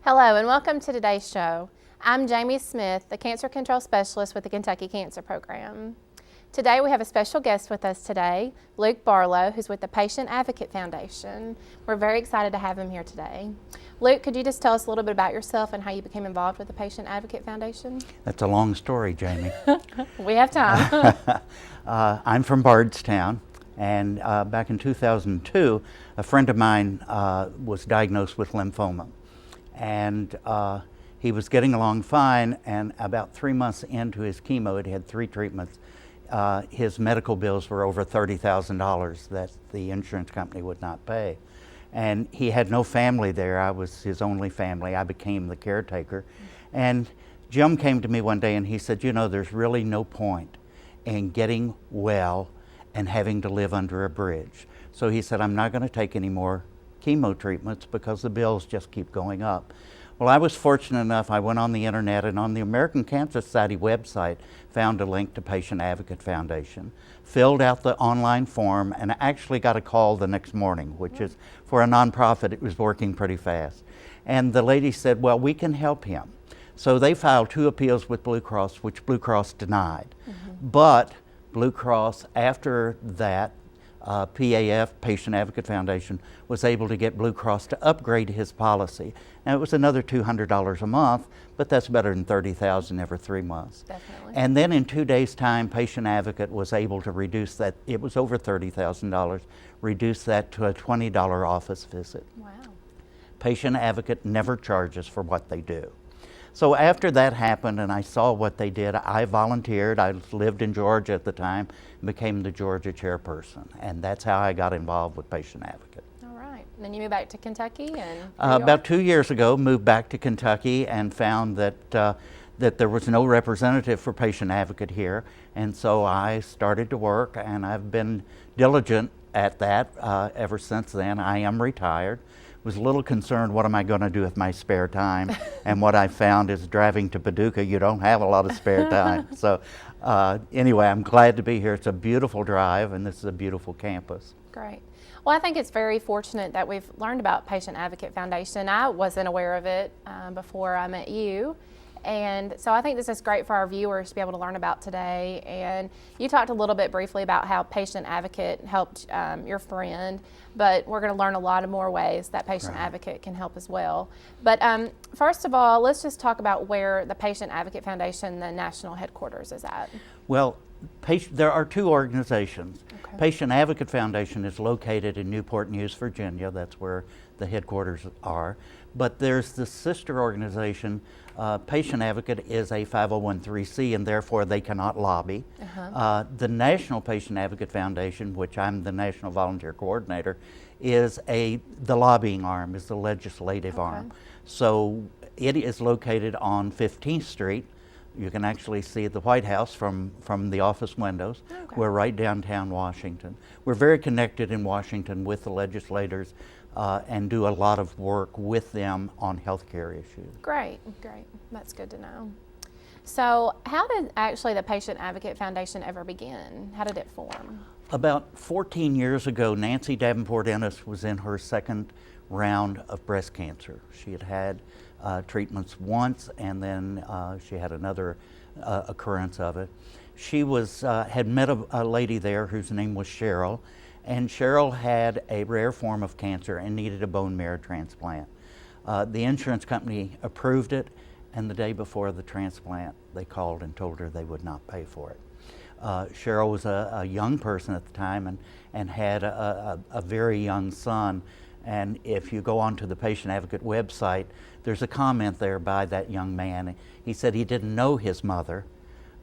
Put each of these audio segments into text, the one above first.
Hello and welcome to today's show. I'm Jamie Smith, the Cancer Control Specialist with the Kentucky Cancer Program. Today we have a special guest with us today, Luke Barlowe, who's with the Patient Advocate Foundation. We're very excited to have him here today. Luke, could you just tell us a little bit about yourself and how you became involved with the Patient Advocate Foundation? That's a long story, Jamie. We have time. I'm from Bardstown, and back in 2002, a friend of mine was diagnosed with lymphoma. And he was getting along fine, and about 3 months into his chemo, he had 3 treatments, his medical bills were over $30,000 that the insurance company would not pay. And he had no family there. I was his only family. I became the caretaker. And Jim came to me one day and he said, you know, there's really no point in getting well and having to live under a bridge. So he said, I'm not going to take any more chemo treatments because the bills just keep going up. Well, I was fortunate enough, I went on the internet and on the American Cancer Society website found a link to Patient Advocate Foundation, filled out the online form, and actually got a call the next morning, which is, for a nonprofit, it was working pretty fast. And the lady said, well, we can help him. So they filed 2 appeals with Blue Cross, which Blue Cross denied. But Blue Cross, after that, PAF, Patient Advocate Foundation, was able to get Blue Cross to upgrade his policy. Now it was another $200 a month, but that's better than $30,000 every 3 months. Definitely. And then in 2 days' time, Patient Advocate was able to reduce that. It was over $30,000, reduce that to a $20 office visit. Wow. Patient Advocate never charges for what they do. So after that happened and I saw what they did, I volunteered. I lived in Georgia at the time and became the Georgia chairperson. And that's how I got involved with Patient Advocate. All right. And then you moved back to Kentucky? And About 2 years ago, moved back to Kentucky and found that, that there was no representative for Patient Advocate here. And so I started to work, and I've been diligent at that ever since then. I am retired. Was a little concerned, what am I going to do with my spare time? And what I found is driving to Paducah, you don't have a lot of spare time. So anyway, I'm glad to be here. It's a beautiful drive, and this is a beautiful campus. Great. Well, I think it's very fortunate that we've learned about Patient Advocate Foundation. I wasn't aware of it before I met you. And so I think this is great for our viewers to be able to learn about today. And you talked a little bit briefly about how Patient Advocate helped your friend, but we're going to learn a lot of more ways that Patient Advocate can help as well. But first of all, let's just talk about where the Patient Advocate Foundation, the national headquarters, is at. Well, there are 2 organizations. Okay. Patient Advocate Foundation is located in Newport News, Virginia. That's where the headquarters are. But there's the sister organization. Patient Advocate is a 501(c), and therefore they cannot lobby. The National Patient Advocate Foundation, which I'm the National Volunteer Coordinator, is the lobbying arm, is the legislative arm. So it is located on 15th Street. You can actually see the White House from the office windows. Okay. We're right downtown Washington. We're very connected in Washington with the legislators and do a lot of work with them on healthcare issues. Great, great. That's good to know. So how did actually the Patient Advocate Foundation ever begin? How did it form? About 14 years ago, Nancy Davenport Ennis was in her 2nd round of breast cancer. She had had treatments once, and then she had another occurrence of it. She had met a lady there whose name was Cheryl, and Cheryl had a rare form of cancer and needed a bone marrow transplant. The insurance company approved it, and the day before the transplant, they called and told her they would not pay for it. Cheryl was a young person at the time and had a very young son. And if you go onto the Patient Advocate website, there's a comment there by that young man. He said he didn't know his mother,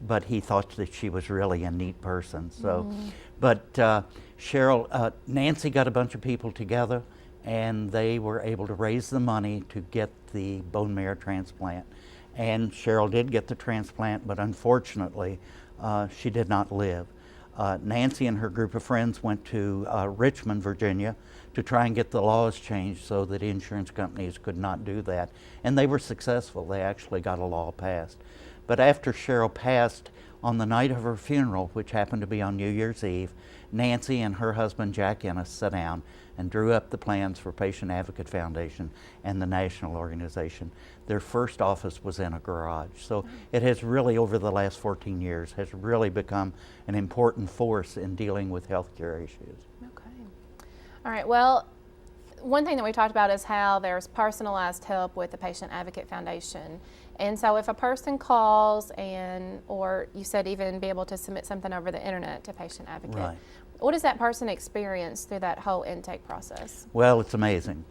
but he thought that she was really a neat person. So, but Nancy got a bunch of people together, and they were able to raise the money to get the bone marrow transplant. And Cheryl did get the transplant, but unfortunately, she did not live. Nancy and her group of friends went to Richmond, Virginia, to try and get the laws changed so that insurance companies could not do that. And they were successful. They actually got a law passed. But after Cheryl passed, On the night of her funeral, which happened to be on New Year's Eve, Nancy and her husband Jack Ennis sat down and drew up the plans for Patient Advocate Foundation and the national organization. Their first office was in a garage. So it has really, over the last 14 years, has really become an important force in dealing with healthcare issues. Okay. All right. Well, one thing that we talked about is how there's personalized help with the Patient Advocate Foundation. And so if a person calls or you said even be able to submit something over the internet to Patient Advocate, Right. what does that person experience through that whole intake process? Well, it's amazing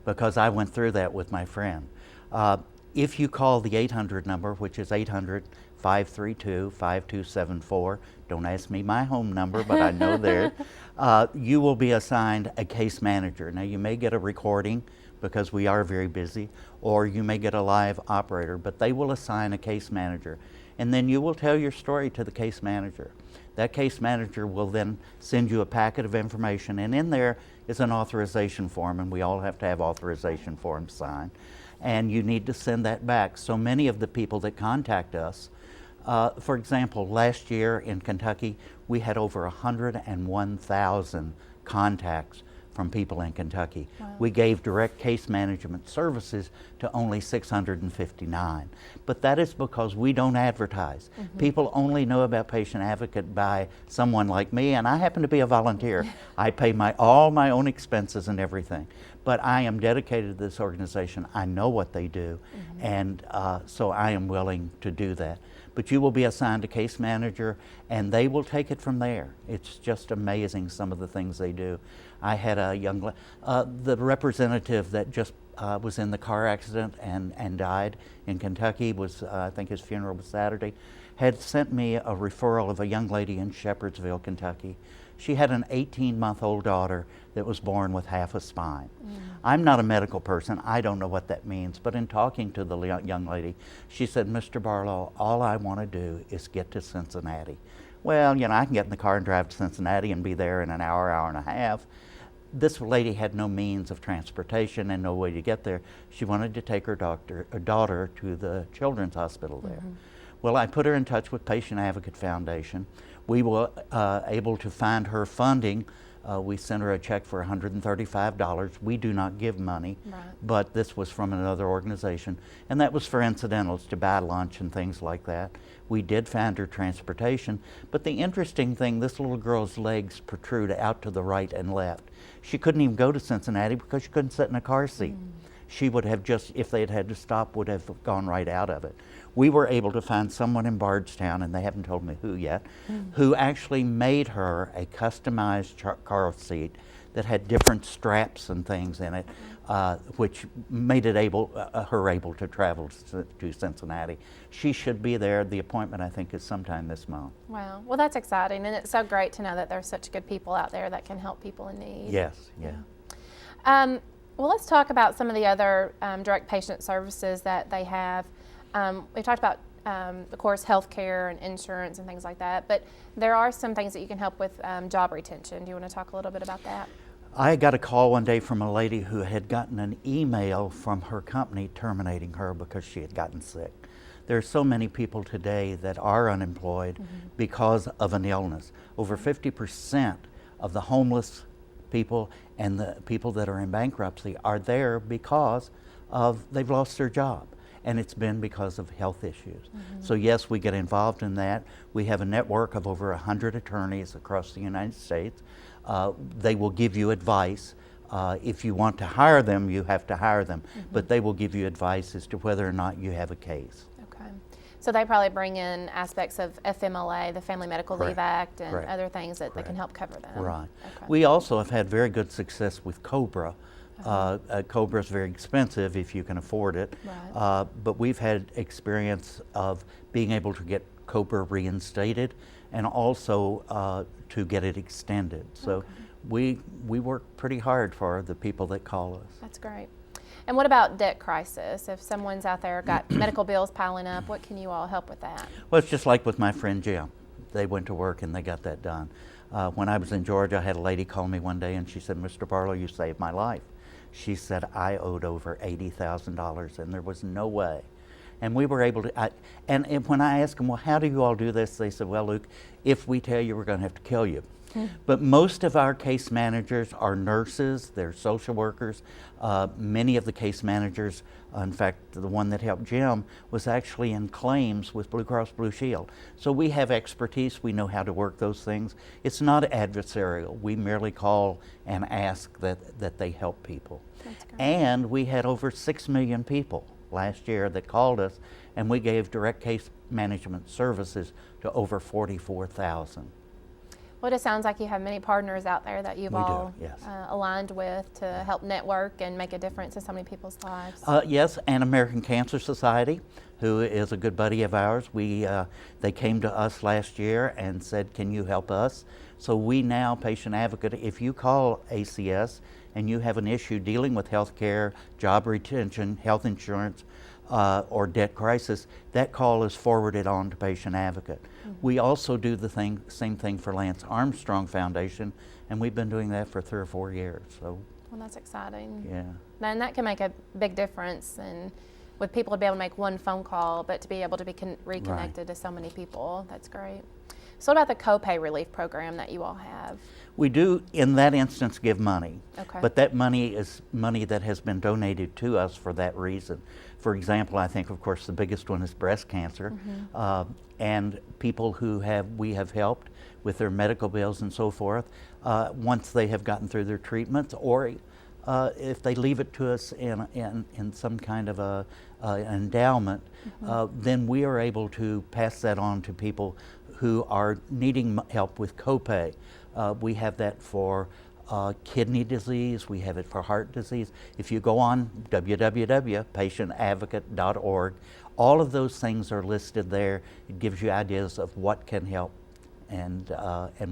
because I went through that with my friend. If you call the 800 number, which is 800-532-5274, don't ask me my home number, but I know there, you will be assigned a case manager. Now, you may get a recording because we are very busy, or you may get a live operator, but they will assign a case manager. And then you will tell your story to the case manager. That case manager will then send you a packet of information, and in there is an authorization form, and we all have to have authorization forms signed. And you need to send that back. So many of the people that contact us, for example, last year in Kentucky, we had over 101,000 contacts from people in Kentucky. Wow. We gave direct case management services to only 659. But that is because we don't advertise. Mm-hmm. People only know about Patient Advocate by someone like me, and I happen to be a volunteer. I pay all my own expenses and everything. But I am dedicated to this organization. I know what they do, mm-hmm. and so I am willing to do that. But you will be assigned a case manager, and they will take it from there. It's just amazing, some of the things they do. I had a the representative that just was in the car accident and died in Kentucky, I think his funeral was Saturday, had sent me a referral of a young lady in Shepherdsville, Kentucky. She had an 18-month-old daughter that was born with half a spine. I'm not a medical person. I don't know what that means. But in talking to the young lady, she said, "Mr. Barlowe, all I want to do is get to Cincinnati." Well, I can get in the car and drive to Cincinnati and be there in an hour, hour and a half. This lady had no means of transportation and no way to get there. She wanted to take her daughter to the children's hospital there. Mm-hmm. Well, I put her in touch with Patient Advocate Foundation. We were able to find her funding. We sent her a check for $135. We do not give money, right. But this was from another organization, and that was for incidentals, to buy lunch and things like that. We did find her transportation, but the interesting thing, this little girl's legs protrude out to the right and left. She couldn't even go to Cincinnati because she couldn't sit in a car seat. She would have just, if they had had to stop, would have gone right out of it. We were able to find someone in Bardstown, and they haven't told me who yet, who actually made her a customized car seat that had different straps and things in it, which made it her able to travel to Cincinnati. She should be there. The appointment, I think, is sometime this month. Wow. Well, that's exciting, and it's so great to know that there's such good people out there that can help people in need. Yes, yeah. Well, let's talk about some of the other direct patient services that they have. We talked about, of course, healthcare and insurance and things like that, but there are some things that you can help with job retention. Do you want to talk a little bit about that? I got a call one day from a lady who had gotten an email from her company terminating her because she had gotten sick. There are so many people today that are unemployed because of an illness. Over 50% of the homeless people and the people that are in bankruptcy are there because they've lost their job. And it's been because of health issues. So yes, we get involved in that. We have a network of over 100 attorneys across the United States. They will give you advice. If you want to hire them, you have to hire them. But they will give you advice as to whether or not you have a case. Okay. So they probably bring in aspects of FMLA, the Family Medical Correct. Leave Act, and Correct. other things that Correct. can help cover them. Right. Okay. We also have had very good success with COBRA. COBRA is very expensive if you can afford it, Right. But we've had experience of being able to get COBRA reinstated and also to get it extended. So we work pretty hard for the people that call us. That's great. And what about debt crisis? If someone's out there got medical bills piling up, what can you all help with that? Well, it's just like with my friend Jim. They went to work and they got that done. When I was in Georgia, I had a lady call me one day and she said, "Mr. Barlowe, you saved my life." She said I owed over $80,000 and there was no way. And we were able to, and when I asked them, well, how do you all do this? They said, well, Luke, if we tell you, we're going to have to kill you. But most of our case managers are nurses, they're social workers. Many of the case managers, in fact, the one that helped Jim was actually in claims with Blue Cross Blue Shield. So we have expertise, we know how to work those things. It's not adversarial. We merely call and ask that they help people. That's great. And we had over 6 million people last year that called us, and we gave direct case management services to over 44,000. Well, it sounds like you have many partners out there that you've We do, all yes. Aligned with to help network and make a difference in so many people's lives. Yes, and American Cancer Society, who is a good buddy of ours. They came to us last year and said, can you help us? So we now, Patient Advocate, if you call ACS and you have an issue dealing with health care, job retention, health insurance, or debt crisis, that call is forwarded on to Patient Advocate. We also do the same thing for Lance Armstrong Foundation, and we've been doing that for 3 or 4 years. So, Well, that's exciting. yeah. And that can make a big difference and with people to be able to make one phone call, but to be able to be reconnected to so many people. That's great. So what about the copay relief program that you all have? We do, in that instance, give money. Okay. But that money is money that has been donated to us for that reason. For example, I think, of course, the biggest one is breast cancer. And people who we have helped with their medical bills and so forth, once they have gotten through their treatments, or if they leave it to us in some kind of a endowment, then we are able to pass that on to people who are needing help with copay. We have that for kidney disease, we have it for heart disease. If you go on www.patientadvocate.org, all of those things are listed there. It gives you ideas of what can help and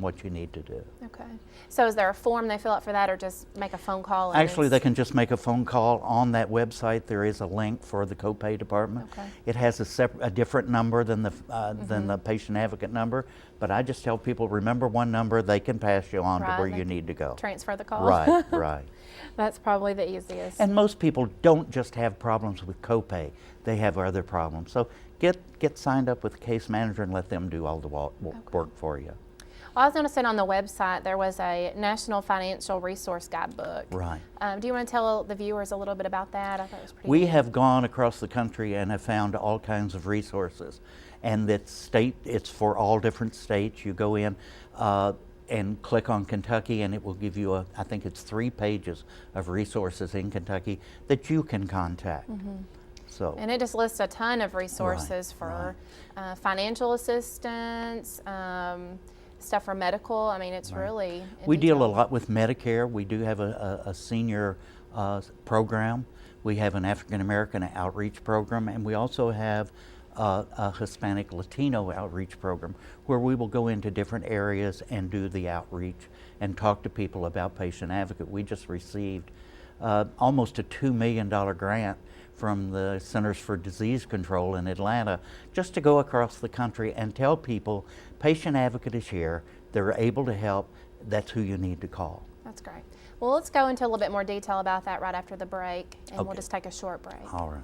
what you need to do. Okay. So is there a form they fill out for that, or just make a phone call? Actually, they can just make a phone call. On that website, there is a link for the copay department. Okay. It has a different number than the patient advocate number, but I just tell people, remember one number, they can pass you on to where you need to go. Transfer the call. Right, right. That's probably the easiest. And most people don't just have problems with copay, they have other problems. So get signed up with a case manager and let them do all the work for you. Well, I was noticing on the website there was a National Financial Resource Guidebook. Right. Do you want to tell the viewers a little bit about that? I thought it was pretty We neat. have gone across the country and have found all kinds of resources. And it's for all different states. You go in and click on Kentucky, and it will give you I think it's 3 pages of resources in Kentucky that you can contact. So. And it just lists a ton of resources Right, for financial assistance, stuff for medical. I mean, it's really in We deal a detail. lot with Medicare. We do have a senior program. We have an African American outreach program, and we also have a Hispanic Latino outreach program where we will go into different areas and do the outreach and talk to people about Patient Advocate. We just received almost a $2 million grant from the Centers for Disease Control in Atlanta just to go across the country and tell people Patient Advocate is here, they're able to help, that's who you need to call. That's great. Well, let's go into a little bit more detail about that right after the break, and we'll Okay. just take a short break. All right.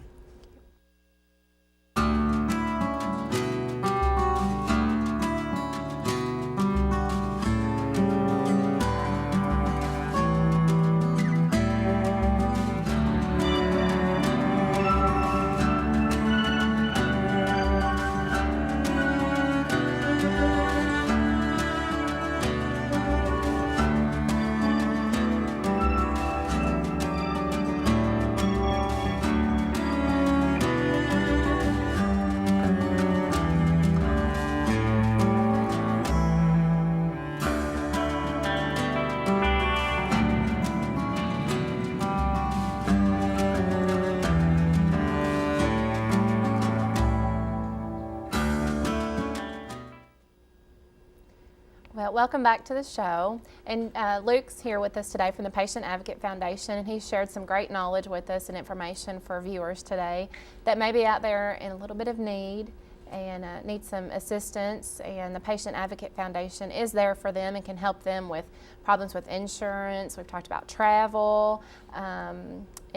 Well, welcome back to the show. And Luke's here with us today from the Patient Advocate Foundation, and he shared some great knowledge with us and information for viewers today that may be out there in a little bit of need and need some assistance. And the Patient Advocate Foundation is there for them and can help them with problems with insurance. We've talked about travel,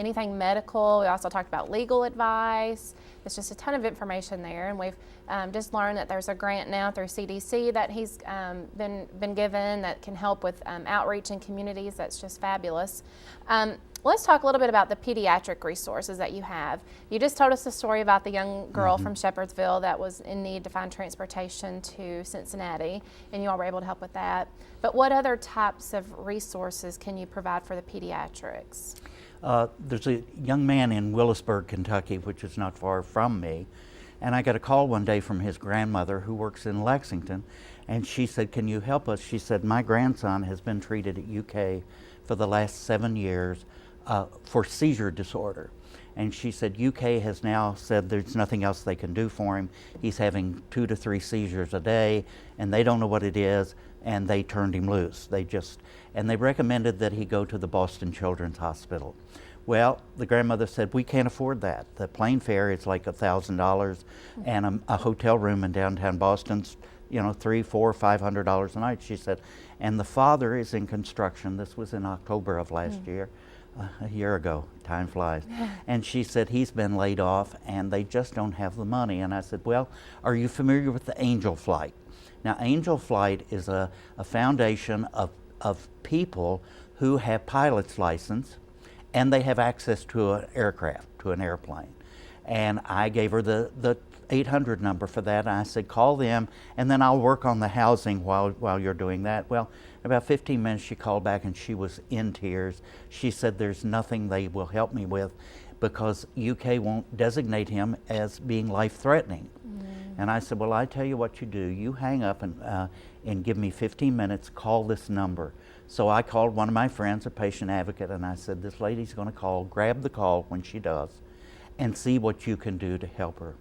anything medical. We also talked about legal advice. There's just a ton of information there, and we've just learned that there's a grant now through CDC that he's been given that can help with outreach in communities. That's just fabulous. Let's talk a little bit about the pediatric resources that you have. You just told us the story about the young girl from Shepherdsville that was in need to find transportation to Cincinnati, and you all were able to help with that. But what other types of resources can you provide for the pediatrics? There's a young man in Willisburg, Kentucky, which is not far from me, and I got a call one day from his grandmother who works in Lexington, and she said, "Can you help us?" She said, "My grandson has been treated at UK for the last 7 years for seizure disorder." And she said, UK has now said there's nothing else they can do for him. He's having 2 to 3 seizures a day, and they don't know what it is, and they turned him loose. And they recommended that he go to the Boston Children's Hospital. Well, the grandmother said, "We can't afford that. The plane fare is like $1,000, and a hotel room in downtown Boston's, $300, $400, $500 a night." She said, and the father is in construction. This was in October of last year. A year ago. Time flies. And she said he's been laid off and they just don't have the money. And I said, "Well, are you familiar with the Angel Flight?" Now, Angel Flight is a foundation of people who have pilot's license and they have access to an aircraft, to an airplane. And I gave her the 800 number for that. And I said, "Call them, and then I'll work on the housing while you're doing that." Well, in about 15 minutes, she called back, and she was in tears. She said, "There's nothing they will help me with because UK won't designate him as being life-threatening." And I said, "Well, I tell you what you do. You hang up and give me 15 minutes, call this number." So I called one of my friends, a patient advocate, and I said, "This lady's going to call. Grab the call when she does and see what you can do to help her."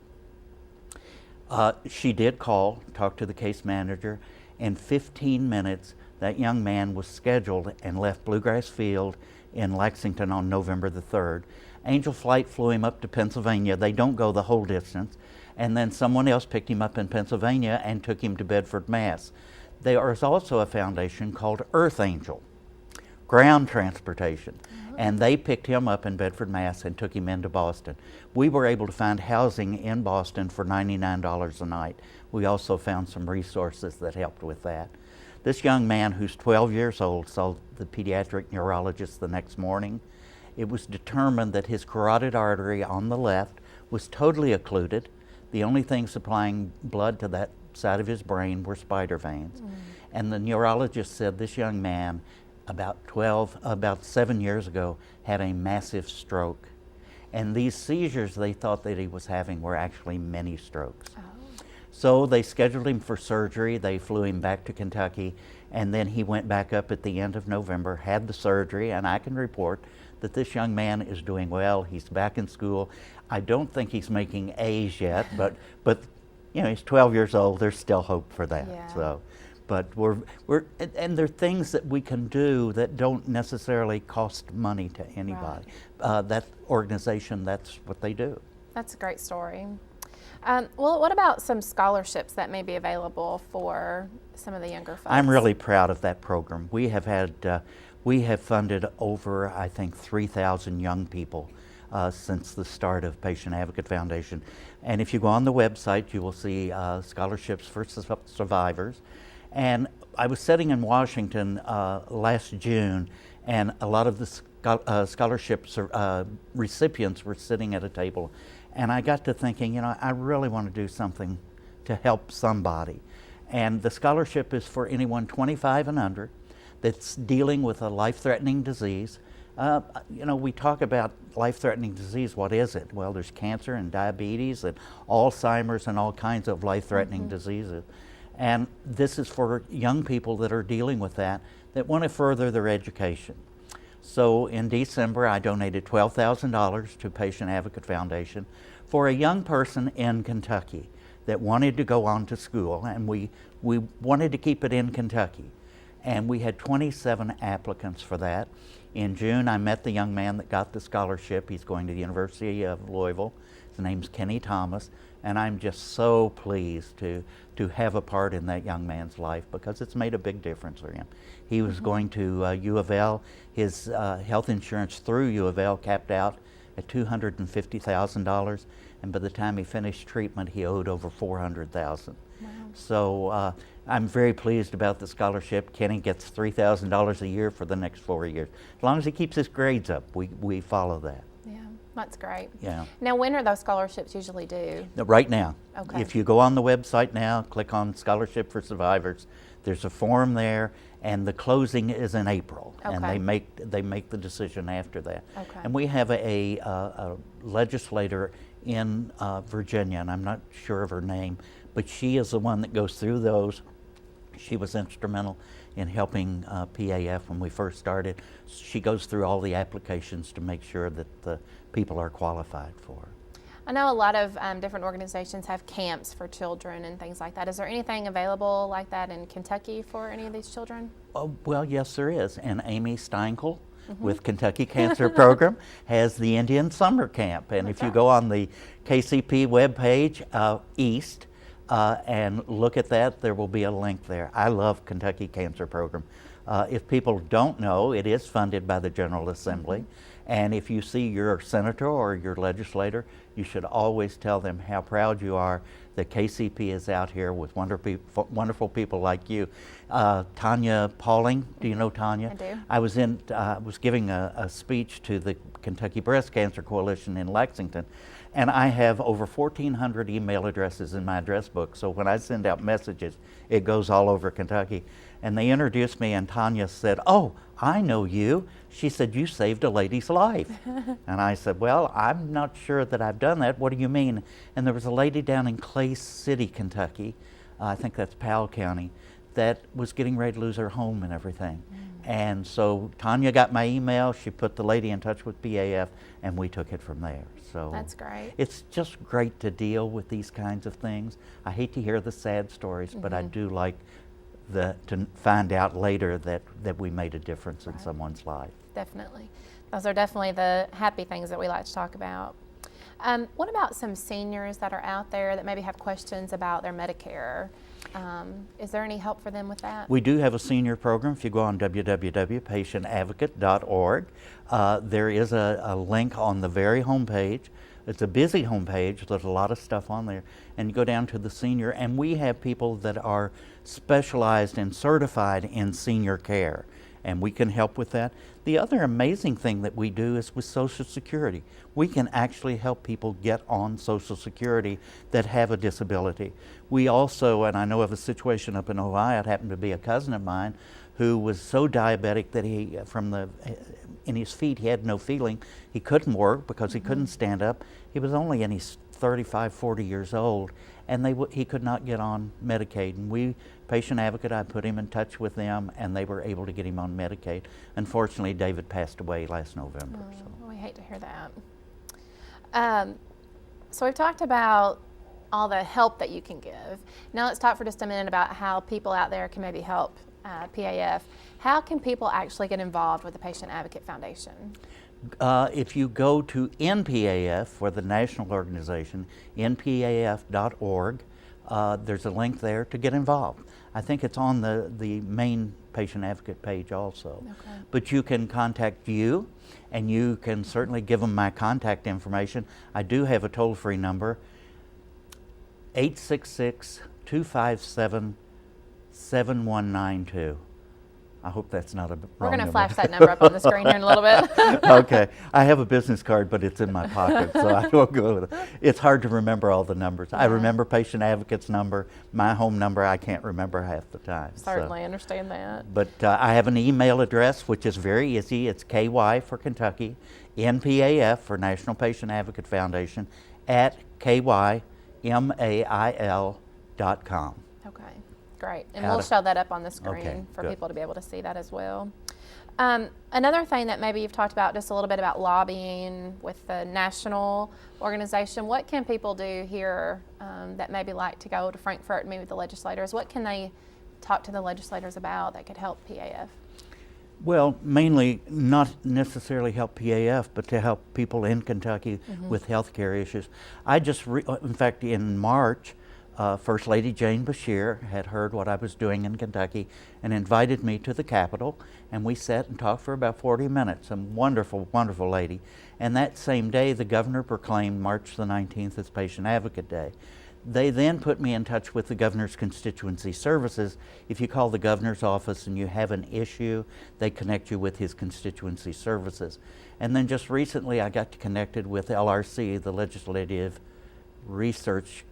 She did call, talk to the case manager. In 15 minutes, that young man was scheduled and left Bluegrass Field in Lexington on November the 3rd. Angel Flight flew him up to Pennsylvania. They don't go the whole distance. And then someone else picked him up in Pennsylvania and took him to Bedford, Mass. There is also a foundation called Earth Angel, ground transportation. And they picked him up in Bedford, Mass. And took him into Boston. We were able to find housing in Boston for $99 a night. We also found some resources that helped with that. This young man, who's 12 years old, saw the pediatric neurologist the next morning. It was determined that his carotid artery on the left was totally occluded. The only thing supplying blood to that side of his brain were spider veins. And the neurologist said this young man, about 7 years ago, had a massive stroke. And these seizures they thought that he was having were actually mini strokes. So they scheduled him for surgery. They flew him back to Kentucky, and then he went back up at the end of November, had the surgery, and I can report that this young man is doing well. He's back in school. I don't think he's making A's yet, but he's 12 years old. There's still hope for that. Yeah. So, but and there are things that we can do that don't necessarily cost money to anybody. Right. That organization, that's what they do. That's a great story. Well, what about some scholarships that may be available for some of the younger folks? I'm really proud of that program. We have funded over, I think, 3,000 young people since the start of Patient Advocate Foundation. And if you go on the website, you will see scholarships for survivors. And I was sitting in Washington last June, and a lot of the scholarships recipients were sitting at a table. And I got to thinking, I really want to do something to help somebody. And the scholarship is for anyone 25 and under that's dealing with a life-threatening disease. We talk about life-threatening disease. What is it? Well, there's cancer and diabetes and Alzheimer's and all kinds of life-threatening diseases. And this is for young people that are dealing with that want to further their education. So in December, I donated $12,000 to Patient Advocate Foundation for a young person in Kentucky that wanted to go on to school, and we wanted to keep it in Kentucky. And we had 27 applicants for that. In June, I met the young man that got the scholarship. He's going to the University of Louisville. His His name's Kenny Thomas, and I'm just so pleased to have a part in that young man's life because it's made a big difference for him. He was going to U of L. His health insurance through U of L capped out at $250,000, and by the time he finished treatment, he owed over $400,000. Wow. So I'm very pleased about the scholarship. Kenny gets $3,000 a year for the next 4 years. As long as he keeps his grades up, we follow that. Yeah, that's great. Yeah. Now, when are those scholarships usually due? Right now. Okay. If you go on the website now, click on Scholarship for Survivors, there's a form there, and the closing is in April. Okay. And they make the decision after that. Okay. And we have a legislator in Virginia, and I'm not sure of her name, but she is the one that goes through those. She was instrumental in helping PAF when we first started. She goes through all the applications to make sure that the people are qualified for it. I know a lot of different organizations have camps for children and things like that. Is there anything available like that in Kentucky for any of these children? Oh, well, yes, there is. And Amy Steinkel with Kentucky Cancer Program has the Indian Summer Camp. And if you go on the KCP webpage, East, and look at that, there will be a link there. I love Kentucky Cancer Program. If people don't know, it is funded by the General Assembly. And if you see your senator or your legislator, you should always tell them how proud you are that KCP is out here with wonderful people like you. Tanya Pauling, do you know Tanya? I do. I was giving a speech to the Kentucky Breast Cancer Coalition in Lexington, and I have over 1,400 email addresses in my address book. So when I send out messages, it goes all over Kentucky. And they introduced me, and Tanya said, "Oh, I know you." She said, "You saved a lady's life." And I said, "Well, I'm not sure that I've done that. What do you mean?" And there was a lady down in Clay City, Kentucky, I think that's Powell County, that was getting ready to lose her home and everything. And so Tanya got my email, she put the lady in touch with PAF, and we took it from there. So that's great. It's just great to deal with these kinds of things. I hate to hear the sad stories, but I do like to find out later that we made a difference in someone's life. Definitely. Those are definitely the happy things that we like to talk about. What about some seniors that are out there that maybe have questions about their Medicare? Is there any help for them with that? We do have a senior program. If you go on www.patientadvocate.org, there is a link on the very homepage. It's a busy homepage. There's a lot of stuff on there. And you go down to the senior, and we have people that are specialized and certified in senior care, and we can help with that. The other amazing thing that we do is with Social Security. We can actually help people get on Social Security that have a disability. We also, and I know of a situation up in Ohio, it happened to be a cousin of mine who was so diabetic that in his feet he had no feeling. He couldn't work because he couldn't stand up. He was only in his 35, 40 years old, and he could not get on Medicaid. And Patient Advocate, I put him in touch with them, and they were able to get him on Medicaid. Unfortunately, David passed away last November. So we hate to hear that. So we've talked about all the help that you can give. Now let's talk for just a minute about how people out there can maybe help PAF. How can people actually get involved with the Patient Advocate Foundation? If you go to NPAF, for the national organization, npaf.org, there's a link there to get involved. I think it's on the main Patient Advocate page also. Okay. But you can contact you, and you can certainly give them my contact information. I do have a toll-free number, 866-257-7192. I hope that's not a wrong We're going to number. flash that number up on the screen here in a little bit. Okay. I have a business card, but it's in my pocket, so I don't go with it. It's hard to remember all the numbers. I remember Patient Advocate's number. My home number, I can't remember half the time. Certainly understand that. But I have an email address, which is very easy. It's KY for Kentucky, NPAF for National Patient Advocate Foundation, at kymail.com. Okay, great. And we'll show that up on the screen Okay, for good. people to be able to see that as well. Another thing that maybe you've talked about just a little bit about lobbying with the national organization. What can people do here that maybe like to go to Frankfurt and meet with the legislators? What can they talk to the legislators about that could help PAF? Well, mainly not necessarily help PAF, but to help people in Kentucky with health care issues. In fact, in March, First Lady Jane Bashir had heard what I was doing in Kentucky and invited me to the Capitol, and we sat and talked for about 40 minutes. A wonderful, wonderful lady. And that same day, the governor proclaimed March the 19th as Patient Advocate Day. They then put me in touch with the governor's constituency services. If you call the governor's office and you have an issue, they connect you with his constituency services. And then just recently I got connected with LRC, the Legislative Resource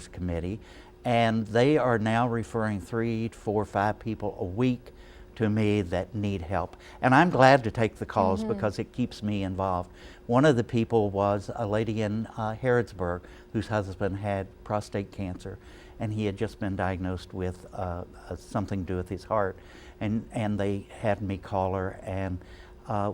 Committee, and they are now referring 3, 4, 5 people a week to me that need help. And I'm glad to take the calls because it keeps me involved. One of the people was a lady in Harrodsburg whose husband had prostate cancer, and he had just been diagnosed with something to do with his heart. And they had me call her, and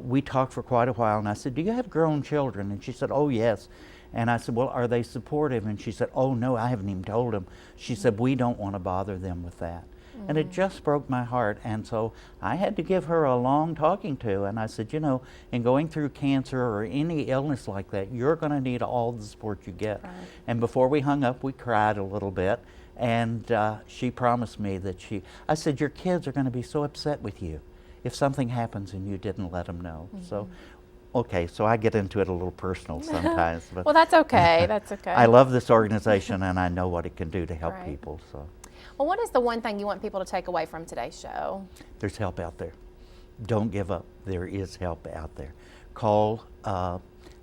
we talked for quite a while, and I said, "Do you have grown children?" And she said, "Oh, yes." And I said, "Well, are they supportive?" And she said, "Oh, no, I haven't even told them." She said, "We don't want to bother them with that." And it just broke my heart. And so I had to give her a long talking to. And I said, you know, in going through cancer or any illness like that, you're going to need all the support you get. Right. And before we hung up, we cried a little bit. And she promised me that I said, your kids are going to be so upset with you if something happens and you didn't let them know. So, okay, so I get into it a little personal sometimes. But well, that's okay. That's okay. I love this organization, and I know what it can do to help people. So. Well, what is the one thing you want people to take away from today's show? There's help out there. Don't give up. There is help out there. Call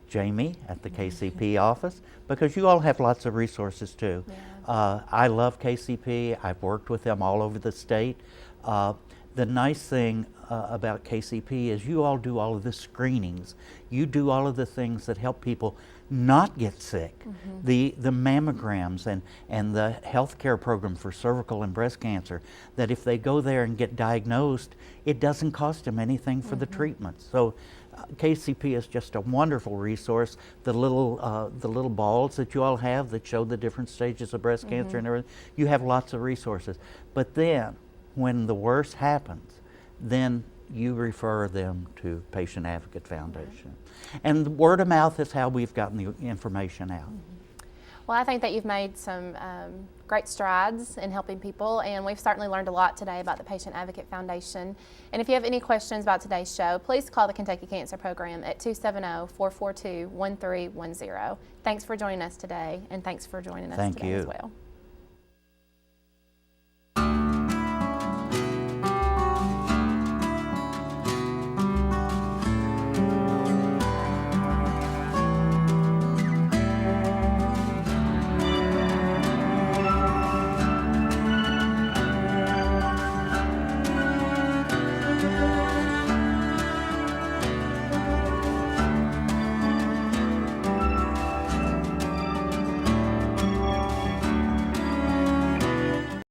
Jamie at the KCP office, because you all have lots of resources too. Yeah. I love KCP. I've worked with them all over the state. The nice thing about KCP is you all do all of the screenings. You do all of the things that help people not get sick. The mammograms and the health care program for cervical and breast cancer, that if they go there and get diagnosed, it doesn't cost them anything for the treatment. So KCP is just a wonderful resource. The little balls that you all have that show the different stages of breast cancer and everything, you have lots of resources. But then when the worst happens, then you refer them to Patient Advocate Foundation. And word of mouth is how we've gotten the information out. Well, I think that you've made some great strides in helping people, and we've certainly learned a lot today about the Patient Advocate Foundation. And if you have any questions about today's show, please call the Kentucky Cancer Program at 270-442-1310. Thanks for joining us today, and thanks for joining us today as well.